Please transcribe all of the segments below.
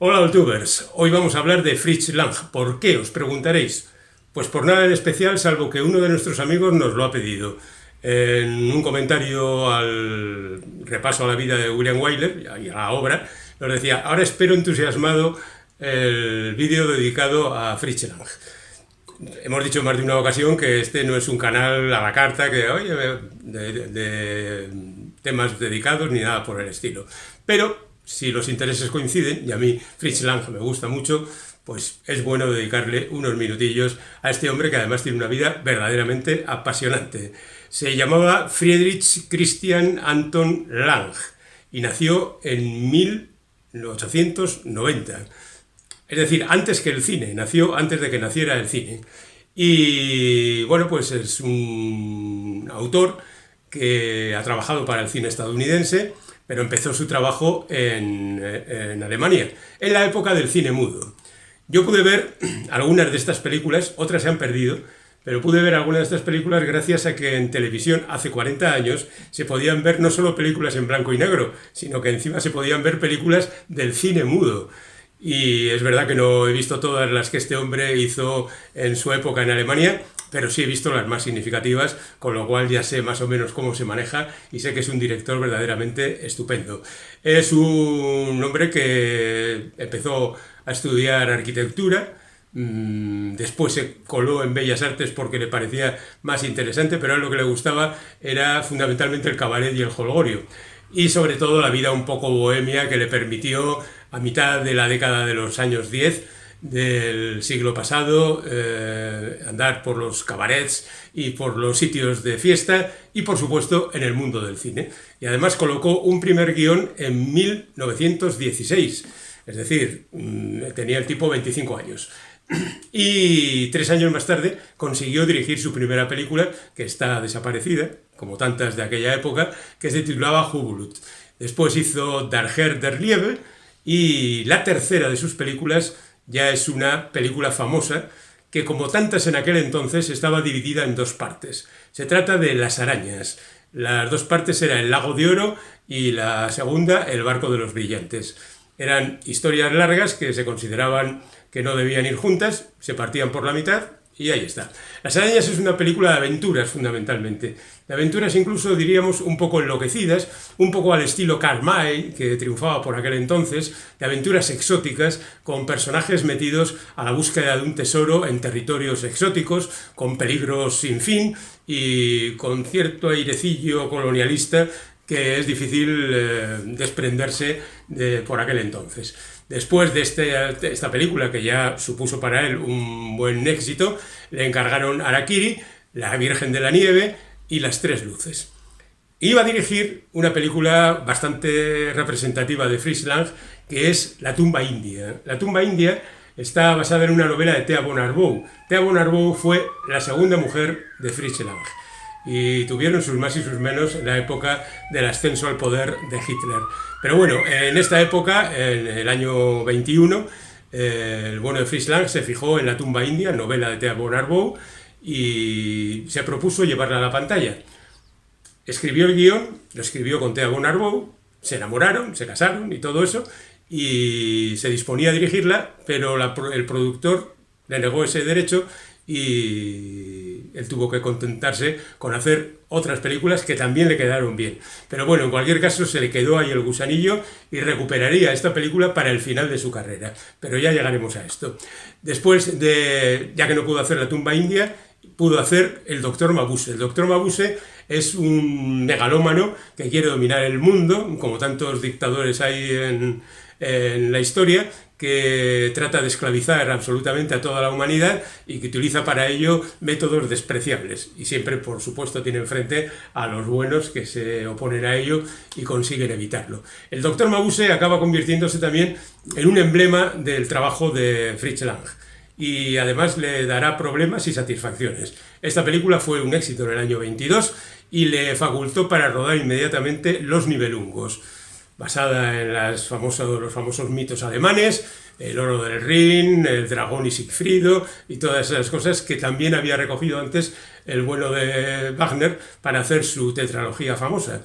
Hola, Youtubers. Hoy vamos a hablar de Fritz Lang. ¿Por qué? Os preguntaréis. Pues por nada en especial, salvo que uno de nuestros amigos nos lo ha pedido. En un comentario al repaso a la vida de William Wyler y a la obra, nos decía: ahora espero entusiasmado el vídeo dedicado a Fritz Lang. Hemos dicho en más de una ocasión que este no es un canal a la carta, que oye, de temas dedicados ni nada por el estilo. Pero si los intereses coinciden, y a mí Fritz Lang me gusta mucho, pues es bueno dedicarle unos minutillos a este hombre que además tiene una vida verdaderamente apasionante. Se llamaba Friedrich Christian Anton Lang y nació en 1890. Es decir, antes que el cine, nació antes de que naciera el cine. Y bueno, pues es un autor que ha trabajado para el cine estadounidense, pero empezó su trabajo en Alemania, en la época del cine mudo. Yo pude ver algunas de estas películas, otras se han perdido, pero pude ver algunas de estas películas gracias a que en televisión hace 40 años se podían ver no solo películas en blanco y negro, sino que encima se podían ver películas del cine mudo. Y es verdad que no he visto todas las que este hombre hizo en su época en Alemania, pero sí he visto las más significativas, con lo cual ya sé más o menos cómo se maneja y sé que es un director verdaderamente estupendo. Es un hombre que empezó a estudiar arquitectura, después se coló en Bellas Artes porque le parecía más interesante, pero a él lo que le gustaba era fundamentalmente el cabaret y el jolgorio. Y sobre todo la vida un poco bohemia que le permitió, a mitad de la década de los años 10 del siglo pasado, andar por los cabarets y por los sitios de fiesta y por supuesto en el mundo del cine. Y además colocó un primer guión en 1916, es decir, tenía el tipo 25 años. Y 3 años más tarde consiguió dirigir su primera película, que está desaparecida, como tantas de aquella época, que se titulaba Hubulut. Después hizo Der Herr der Liebe, y la tercera de sus películas ya es una película famosa que, como tantas en aquel entonces, estaba dividida en dos partes. Se trata de Las arañas. Las dos partes eran El lago de oro y la segunda El barco de los brillantes. Eran historias largas que se consideraban que no debían ir juntas, se partían por la mitad y ahí está. Las arañas es una película de aventuras fundamentalmente. De aventuras incluso diríamos un poco enloquecidas, un poco al estilo Karl May, que triunfaba por aquel entonces, de aventuras exóticas con personajes metidos a la búsqueda de un tesoro en territorios exóticos, con peligros sin fin y con cierto airecillo colonialista que es difícil desprenderse por aquel entonces. Después de esta película, que ya supuso para él un buen éxito, le encargaron Harakiri, La Virgen de la Nieve y Las Tres Luces. Iba a dirigir una película bastante representativa de Fritz Lang, que es La tumba india. La tumba india está basada en una novela de Thea von Arbou. Thea von Arbou fue la segunda mujer de Fritz Lang y tuvieron sus más y sus menos en la época del ascenso al poder de Hitler. Pero bueno, en esta época, en el año 21, el bueno de Fritz Lang se fijó en La tumba india, novela de Thea von Arbou, y se propuso llevarla a la pantalla. Escribió el guión, lo escribió con Thea von Arbou, se enamoraron, se casaron y todo eso, y se disponía a dirigirla, pero el productor le negó ese derecho y él tuvo que contentarse con hacer otras películas que también le quedaron bien. Pero bueno, en cualquier caso se le quedó ahí el gusanillo y recuperaría esta película para el final de su carrera. Pero ya llegaremos a esto. Después ya que no pudo hacer La tumba india, pudo hacer El doctor Mabuse. El doctor Mabuse es un megalómano que quiere dominar el mundo, como tantos dictadores hay en la historia, que trata de esclavizar absolutamente a toda la humanidad y que utiliza para ello métodos despreciables. Y siempre, por supuesto, tiene enfrente a los buenos que se oponen a ello y consiguen evitarlo. El doctor Mabuse acaba convirtiéndose también en un emblema del trabajo de Fritz Lang y además le dará problemas y satisfacciones. Esta película fue un éxito en el año 22 y le facultó para rodar inmediatamente Los Nibelungos, basada en los famosos mitos alemanes, el oro del Rin, el dragón y Sigfrido y todas esas cosas que también había recogido antes el bueno de Wagner para hacer su tetralogía famosa.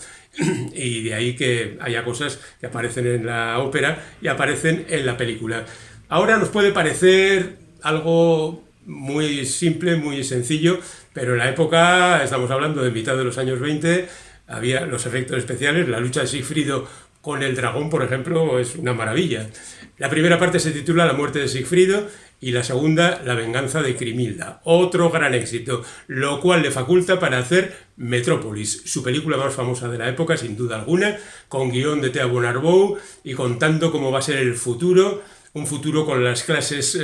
y de ahí que haya cosas que aparecen en la ópera y aparecen en la película. Ahora nos puede parecer algo muy simple, muy sencillo, pero en la época, estamos hablando de mitad de los años 20, había los efectos especiales, la lucha de Sigfrido con el dragón, por ejemplo, es una maravilla. La primera parte se titula La muerte de Sigfrido y la segunda La venganza de Crimilda. Otro gran éxito, lo cual le faculta para hacer Metrópolis, su película más famosa de la época, sin duda alguna, con guión de Thea Bonarbou y contando cómo va a ser el futuro, un futuro con las clases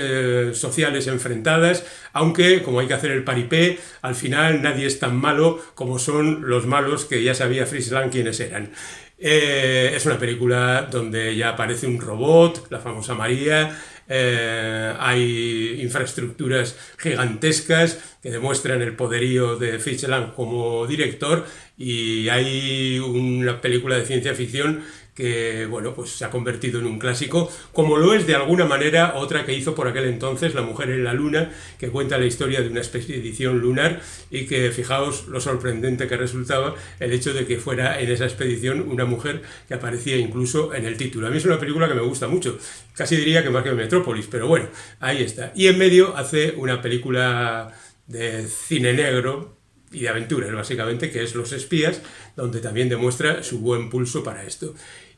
sociales enfrentadas, aunque, como hay que hacer el paripé, al final nadie es tan malo como son los malos que ya sabía Fritz Lang quiénes eran. Es una película donde ya aparece un robot, la famosa María, hay infraestructuras gigantescas que demuestran el poderío de Fritz Lang como director y hay una película de ciencia ficción que bueno, pues se ha convertido en un clásico, como lo es de alguna manera otra que hizo por aquel entonces La mujer en la luna, que cuenta la historia de una expedición lunar y que fijaos lo sorprendente que resultaba el hecho de que fuera en esa expedición una mujer que aparecía incluso en el título. A mí es una película que me gusta mucho, casi diría que más que Metrópolis, pero bueno, ahí está. Y en medio hace una película de cine negro y de aventuras, básicamente, que es Los espías, donde también demuestra su buen pulso para esto.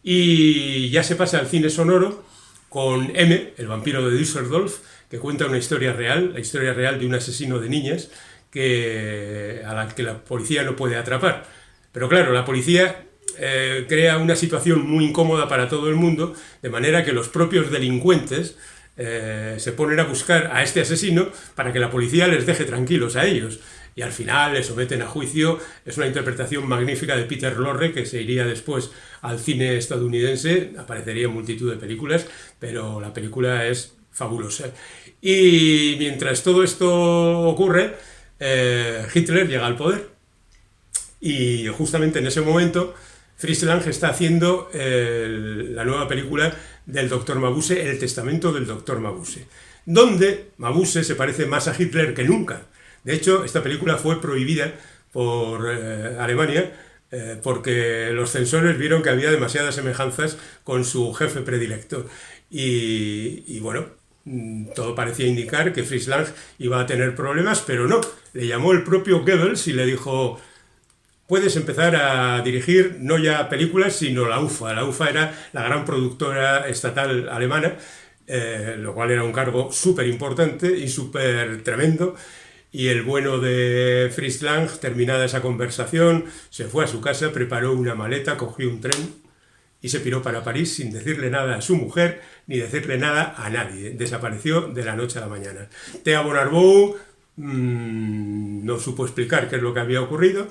Y ya se pasa al cine sonoro con M, el vampiro de Düsseldorf, que cuenta una historia real, la historia real de un asesino de niñas a la que la policía no puede atrapar. Pero claro, la policía crea una situación muy incómoda para todo el mundo, de manera que los propios delincuentes se ponen a buscar a este asesino para que la policía les deje tranquilos a ellos. Y al final le someten a juicio. Es una interpretación magnífica de Peter Lorre, que se iría después al cine estadounidense, aparecería en multitud de películas, pero la película es fabulosa. Y mientras todo esto ocurre, Hitler llega al poder. Y justamente en ese momento, Fritz Lang está haciendo la nueva película del Dr. Mabuse, El testamento del Dr. Mabuse, donde Mabuse se parece más a Hitler que nunca. De hecho, esta película fue prohibida por Alemania porque los censores vieron que había demasiadas semejanzas con su jefe predilecto. Y bueno, todo parecía indicar que Fritz Lang iba a tener problemas, pero no. Le llamó el propio Goebbels y le dijo: puedes empezar a dirigir no ya películas, sino la UFA. La UFA era la gran productora estatal alemana, lo cual era un cargo súper importante y súper tremendo. Y el bueno de Fritz Lang, terminada esa conversación, se fue a su casa, preparó una maleta, cogió un tren y se piró para París sin decirle nada a su mujer ni decirle nada a nadie. Desapareció de la noche a la mañana. Thea Bonarbou no supo explicar qué es lo que había ocurrido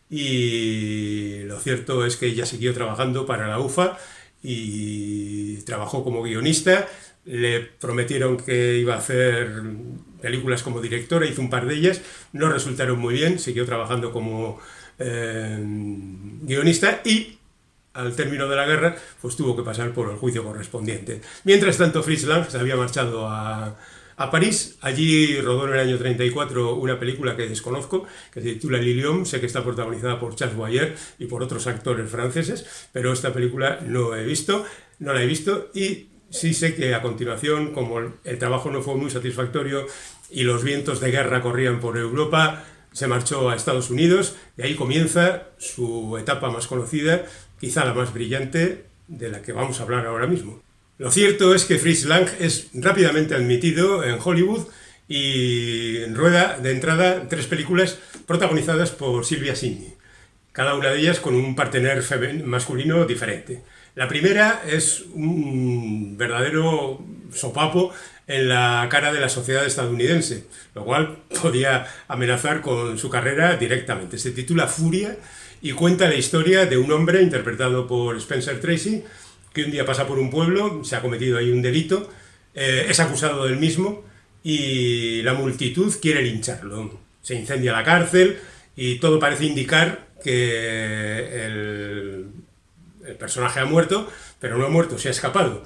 y lo cierto es que ella siguió trabajando para la UFA y trabajó como guionista. Le prometieron que iba a hacer películas como directora, hizo un par de ellas, no resultaron muy bien, siguió trabajando como guionista y al término de la guerra pues tuvo que pasar por el juicio correspondiente. Mientras tanto, Fritz Lang se había marchado a París. Allí rodó en el año 34 una película que desconozco, que se titula Lilium. Sé que está protagonizada por Charles Boyer y por otros actores franceses, pero esta película no la he visto y sí sé que a continuación, como el trabajo no fue muy satisfactorio y los vientos de guerra corrían por Europa, se marchó a Estados Unidos y ahí comienza su etapa más conocida, quizá la más brillante, de la que vamos a hablar ahora mismo. Lo cierto es que Fritz Lang es rápidamente admitido en Hollywood y rueda de entrada 3 películas protagonizadas por Sylvia Sidney, cada una de ellas con un partener masculino diferente. La primera es un verdadero sopapo en la cara de la sociedad estadounidense, lo cual podía amenazar con su carrera directamente. Se titula Furia y cuenta la historia de un hombre interpretado por Spencer Tracy, que un día pasa por un pueblo, se ha cometido ahí un delito, es acusado del mismo y la multitud quiere lincharlo. Se incendia la cárcel y todo parece indicar que el personaje ha muerto, pero no ha muerto, se ha escapado.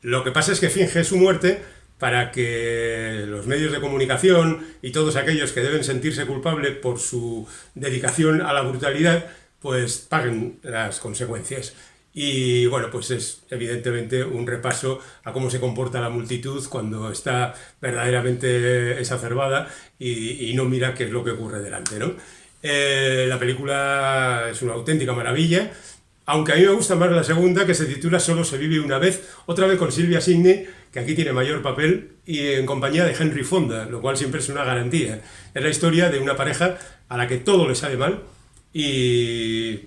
Lo que pasa es que finge su muerte para que los medios de comunicación y todos aquellos que deben sentirse culpables por su dedicación a la brutalidad pues paguen las consecuencias. Y bueno, pues es evidentemente un repaso a cómo se comporta la multitud cuando está verdaderamente exacerbada y no mira qué es lo que ocurre delante, ¿no? La película es una auténtica maravilla, aunque a mí me gusta más la segunda, que se titula Solo se vive una vez, otra vez con Sylvia Sidney, que aquí tiene mayor papel, y en compañía de Henry Fonda, lo cual siempre es una garantía. Es la historia de una pareja a la que todo le sale mal y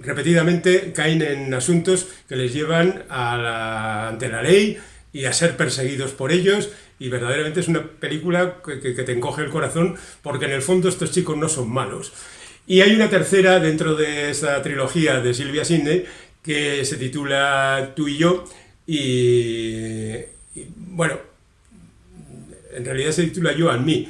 repetidamente caen en asuntos que les llevan ante la ley y a ser perseguidos por ellos, y verdaderamente es una película que te encoge el corazón, porque en el fondo estos chicos no son malos. Y hay una tercera dentro de esta trilogía de Sylvia Sidney que se titula Tú y yo, y bueno, en realidad se titula Yo and Me.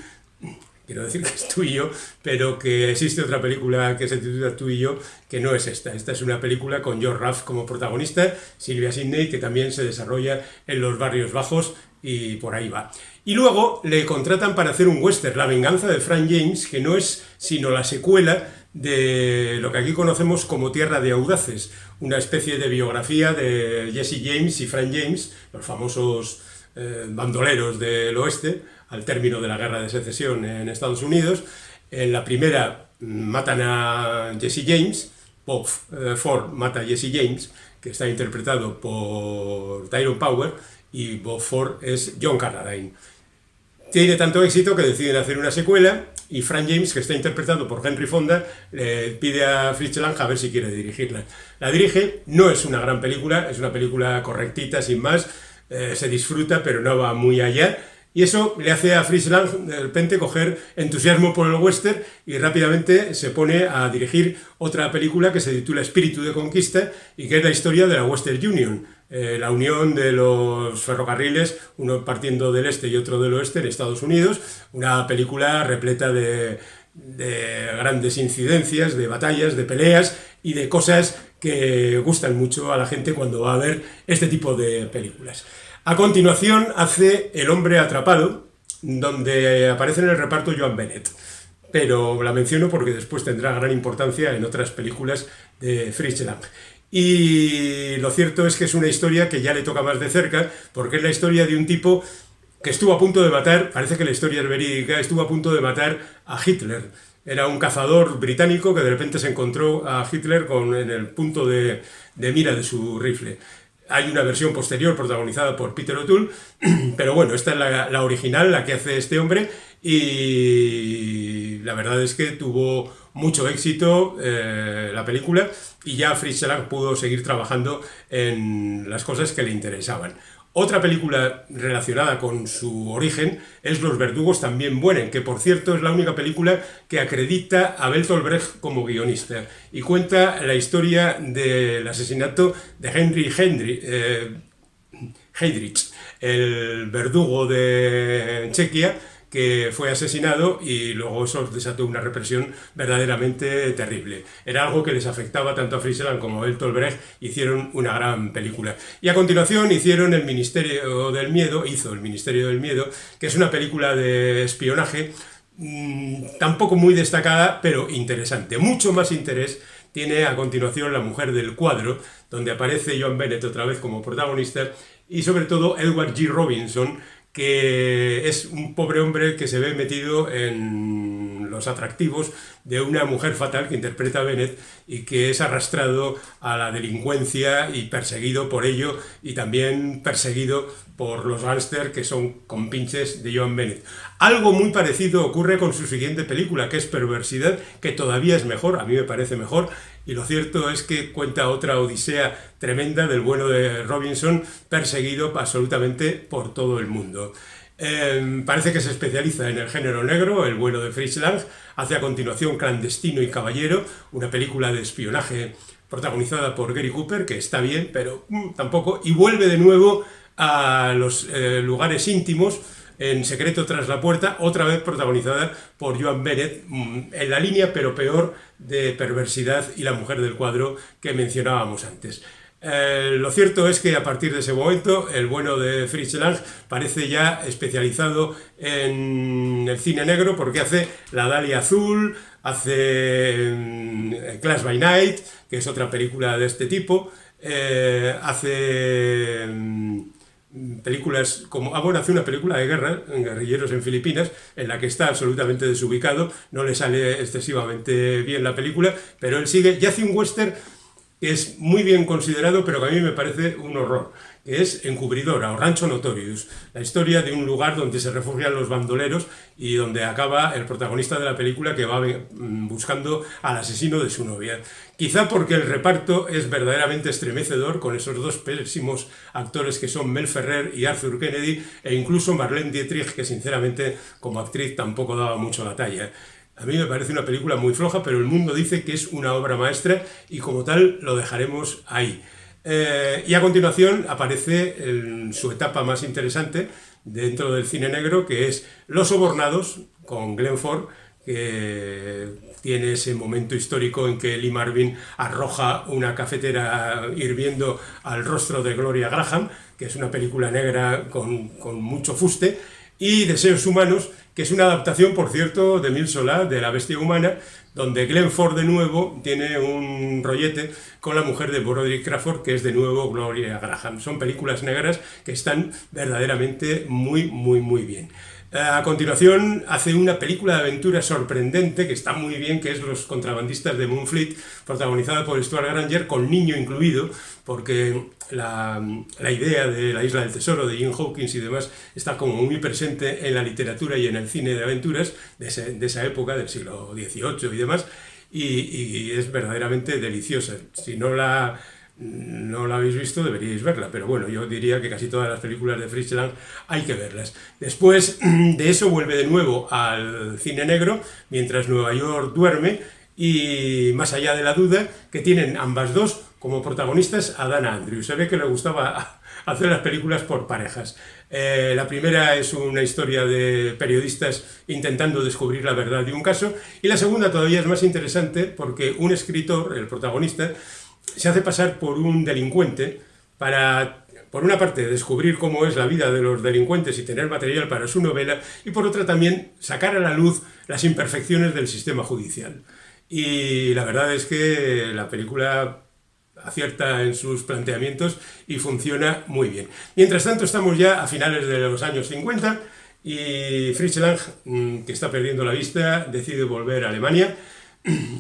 Quiero decir que es Tú y yo, pero que existe otra película que se titula Tú y yo, que no es esta. Esta es una película con George Raff como protagonista, Sylvia Sidney, que también se desarrolla en los barrios bajos, y por ahí va. Y luego le contratan para hacer un western, La venganza de Frank James, que no es sino la secuela de lo que aquí conocemos como Tierra de Audaces, una especie de biografía de Jesse James y Frank James, los famosos bandoleros del oeste, al término de la Guerra de Secesión en Estados Unidos. En la primera matan a Jesse James, Bob Ford mata a Jesse James, que está interpretado por Tyrone Power, y Bob Ford es John Carradine. Tiene tanto éxito que deciden hacer una secuela, y Frank James, que está interpretado por Henry Fonda, le pide a Fritz Lang a ver si quiere dirigirla. La dirige, no es una gran película, es una película correctita, sin más, se disfruta, pero no va muy allá. Y eso le hace a Fritz Lang de repente coger entusiasmo por el western, y rápidamente se pone a dirigir otra película que se titula Espíritu de Conquista, y que es la historia de la Western Union, la unión de los ferrocarriles, uno partiendo del este y otro del oeste en Estados Unidos. Una película repleta de grandes incidencias, de batallas, de peleas y de cosas que gustan mucho a la gente cuando va a ver este tipo de películas. A continuación hace El hombre atrapado, donde aparece en el reparto Joan Bennett, pero la menciono porque después tendrá gran importancia en otras películas de Fritz Lang. Y lo cierto es que es una historia que ya le toca más de cerca, porque es la historia de un tipo que estuvo a punto de matar, parece que la historia es verídica, estuvo a punto de matar a Hitler. Era un cazador británico que de repente se encontró a Hitler en el punto de mira de su rifle. Hay una versión posterior protagonizada por Peter O'Toole, pero bueno, esta es la original, la que hace este hombre, y la verdad es que tuvo mucho éxito la película, y ya Fritz Lang pudo seguir trabajando en las cosas que le interesaban. Otra película relacionada con su origen es Los verdugos también mueren, que por cierto es la única película que acredita a Bertolt Brecht como guionista, y cuenta la historia del asesinato de Heydrich, el verdugo de Chequia, que fue asesinado, y luego eso desató una represión verdaderamente terrible. Era algo que les afectaba tanto a Fritz Lang como a Bertolt Brecht. Hicieron una gran película. Y a continuación hizo El Ministerio del Miedo, que es una película de espionaje, tampoco muy destacada, pero interesante. Mucho más interés tiene a continuación La mujer del cuadro, donde aparece Joan Bennett otra vez como protagonista, y sobre todo Edward G. Robinson, que es un pobre hombre que se ve metido en los atractivos de una mujer fatal que interpreta a Bennett, y que es arrastrado a la delincuencia y perseguido por ello, y también perseguido por los gángsters que son compinches de Joan Bennett. Algo muy parecido ocurre con su siguiente película, que es Perversidad, que todavía es mejor, a mí me parece mejor, y lo cierto es que cuenta otra odisea tremenda del bueno de Robinson, perseguido absolutamente por todo el mundo. Parece que se especializa en el género negro, el bueno de Fritz Lang. Hace a continuación Clandestino y Caballero, una película de espionaje protagonizada por Gary Cooper, que está bien, pero tampoco, y vuelve de nuevo a los lugares íntimos, En secreto tras la puerta, otra vez protagonizada por Joan Bennett, en la línea, pero peor, de Perversidad y La mujer del cuadro que mencionábamos antes. Lo cierto es que a partir de ese momento el bueno de Fritz Lang parece ya especializado en el cine negro, porque hace La Dalia Azul, hace Clash by Night, que es otra película de este tipo, hace películas como... bueno, hace una película de guerra, en guerrilleros en Filipinas, en la que está absolutamente desubicado, no le sale excesivamente bien la película, pero él sigue y hace un western que es muy bien considerado, pero que a mí me parece un horror, que es Encubridora o Rancho Notorious, la historia de un lugar donde se refugian los bandoleros y donde acaba el protagonista de la película que va buscando al asesino de su novia. Quizá porque el reparto es verdaderamente estremecedor, con esos dos pésimos actores que son Mel Ferrer y Arthur Kennedy, e incluso Marlene Dietrich, que sinceramente como actriz tampoco daba mucho la talla. A mí me parece una película muy floja, pero el mundo dice que es una obra maestra y como tal lo dejaremos ahí. Y a continuación aparece en su etapa más interesante dentro del cine negro, que es Los Sobornados, con Glenn Ford, que tiene ese momento histórico en que Lee Marvin arroja una cafetera hirviendo al rostro de Gloria Graham, que es una película negra con mucho fuste, y Deseos Humanos, que es una adaptación, por cierto, de Emile Zola, de La Bestia Humana, donde Glenn Ford de nuevo tiene un rollete con la mujer de Broderick Crawford, que es de nuevo Gloria Graham. Son películas negras que están verdaderamente muy, muy, muy bien. A continuación hace una película de aventura sorprendente que está muy bien, que es Los Contrabandistas de Moonfleet, protagonizada por Stuart Granger, con niño incluido, porque la idea de la Isla del Tesoro de Jim Hawkins y demás está como muy presente en la literatura y en el cine de aventuras de esa época, del siglo XVIII y demás, y es verdaderamente deliciosa. Si no la habéis visto, deberíais verla, pero bueno, yo diría que casi todas las películas de Fritz Lang hay que verlas. Después de eso vuelve de nuevo al cine negro, mientras Nueva York duerme, y Más allá de la duda, que tienen ambas dos como protagonistas a Dana Andrews. Se ve que le gustaba hacer las películas por parejas. La primera es una historia de periodistas intentando descubrir la verdad de un caso, y la segunda todavía es más interesante porque un escritor, el protagonista, se hace pasar por un delincuente para, por una parte, descubrir cómo es la vida de los delincuentes y tener material para su novela, y por otra también sacar a la luz las imperfecciones del sistema judicial. Y la verdad es que la película acierta en sus planteamientos y funciona muy bien. Mientras tanto, estamos ya a finales de los años 50 y Fritz Lang, que está perdiendo la vista, decide volver a Alemania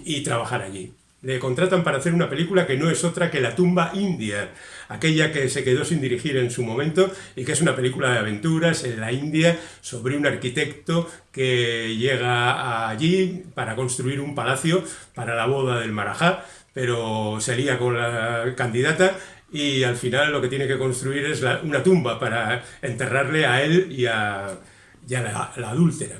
y trabajar allí. Le contratan para hacer una película que no es otra que La tumba india, aquella que se quedó sin dirigir en su momento y que es una película de aventuras en la India sobre un arquitecto que llega allí para construir un palacio para la boda del Marajá, pero se lía con la candidata y al final lo que tiene que construir es una tumba para enterrarle a él y a la adúltera.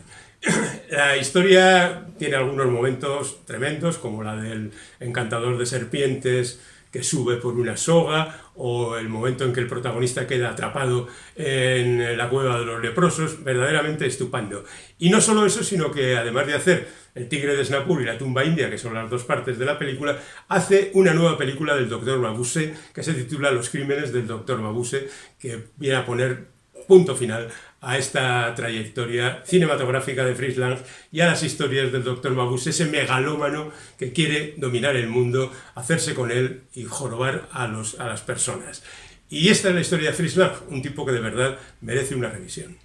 La historia tiene algunos momentos tremendos, como la del encantador de serpientes que sube por una soga, o el momento en que el protagonista queda atrapado en la cueva de los leprosos, verdaderamente estupendo. Y no solo eso, sino que además de hacer El tigre de Snapur y La tumba india, que son las dos partes de la película, hace una nueva película del Dr. Mabuse, que se titula Los crímenes del Dr. Mabuse, que viene a poner punto final a esta trayectoria cinematográfica de Fritz Lang y a las historias del Dr. Mabuse, ese megalómano que quiere dominar el mundo, hacerse con él y jorobar a las personas. Y esta es la historia de Fritz Lang, un tipo que de verdad merece una revisión.